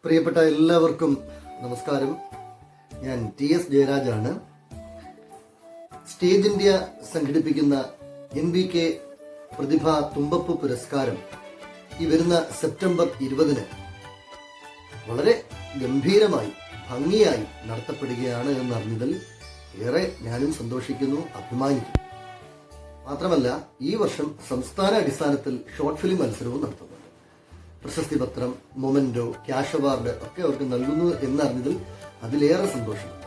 പ്രിയപ്പെട്ട എല്ലാവർക്കും നമസ്കാരം. ഞാൻ TS ജയരാജാണ്. സ്റ്റേജ് ഇന്ത്യ സംഘടിപ്പിക്കുന്ന NBK പ്രതിഭ തുമ്പപ്പൂ പുരസ്കാരം ഈ വരുന്ന സെപ്റ്റംബർ 20 വളരെ ഗംഭീരമായി ഭംഗിയായി നടത്തപ്പെടുകയാണ് എന്നറിഞ്ഞതിൽ ഏറെ ഞാനും സന്തോഷിക്കുന്നു, അഭിമാനിക്കുന്നു. മാത്രമല്ല, ഈ വർഷം സംസ്ഥാന അടിസ്ഥാനത്തിൽ ഷോർട്ട് ഫിലിം മത്സരവും നടത്തുന്നുണ്ട്. പ്രശസ്തി പത്രം, മൊമെന്റോ, ക്യാഷ് അവാർഡ് ഒക്കെ അവർക്ക് നൽകുന്നു എന്നറിഞ്ഞതിൽ അതിലേറെ സന്തോഷമുണ്ട്.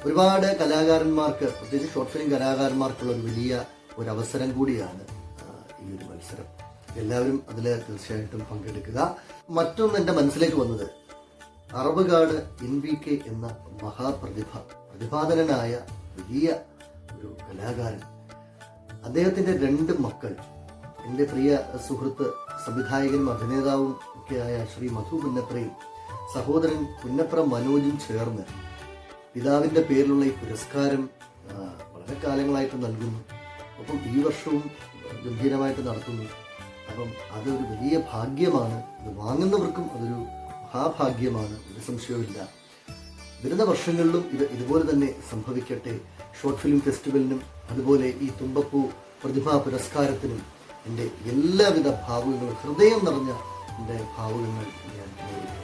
ഒരുപാട് കലാകാരന്മാർക്ക്, പ്രത്യേകിച്ച് ഷോർട്ട് ഫിലിം കലാകാരന്മാർക്കുള്ള ഒരു വലിയ ഒരു അവസരം കൂടിയാണ് ഈ ഒരു മത്സരം. എല്ലാവരും അതിൽ തീർച്ചയായിട്ടും പങ്കെടുക്കുക. മറ്റൊന്ന് എൻ്റെ മനസ്സിലേക്ക് വന്നത്, അറവുകാട് NBK എന്ന പ്രതിഭാധനനായ വലിയ ഒരു കലാകാരൻ, അദ്ദേഹത്തിൻ്റെ 2 മക്കൾ, എൻ്റെ പ്രിയ സുഹൃത്ത് സംവിധായകനും അഭിനേതാവും ഒക്കെയായ ശ്രീ മധു പുന്നപ്രയും സഹോദരൻ പുന്നപ്ര മനോജും ചേർന്ന് പിതാവിൻ്റെ പേരിലുള്ള ഈ പുരസ്കാരം വളരെ കാലങ്ങളായിട്ട് നൽകുന്നു. ഒപ്പം ഈ വർഷവും ഗംഭീരമായിട്ട് നടത്തുന്നു. അപ്പം അതൊരു വലിയ ഭാഗ്യമാണ്. അത് വാങ്ങുന്നവർക്കും അതൊരു മഹാഭാഗ്യമാണ്, ഒരു സംശയവുമില്ല. വരുന്ന വർഷങ്ങളിലും ഇതുപോലെ തന്നെ സംഭവിക്കട്ടെ. ഷോർട്ട് ഫിലിം ഫെസ്റ്റിവലിനും അതുപോലെ ഈ തുമ്പപ്പൂ പ്രതിഭാ പുരസ്കാരത്തിനും എൻ്റെ എല്ലാവിധ ഭാവുകങ്ങളും, ഹൃദയം നിറഞ്ഞ എൻ്റെ ഭാവുകങ്ങൾ ഞാൻ നേരുന്നു.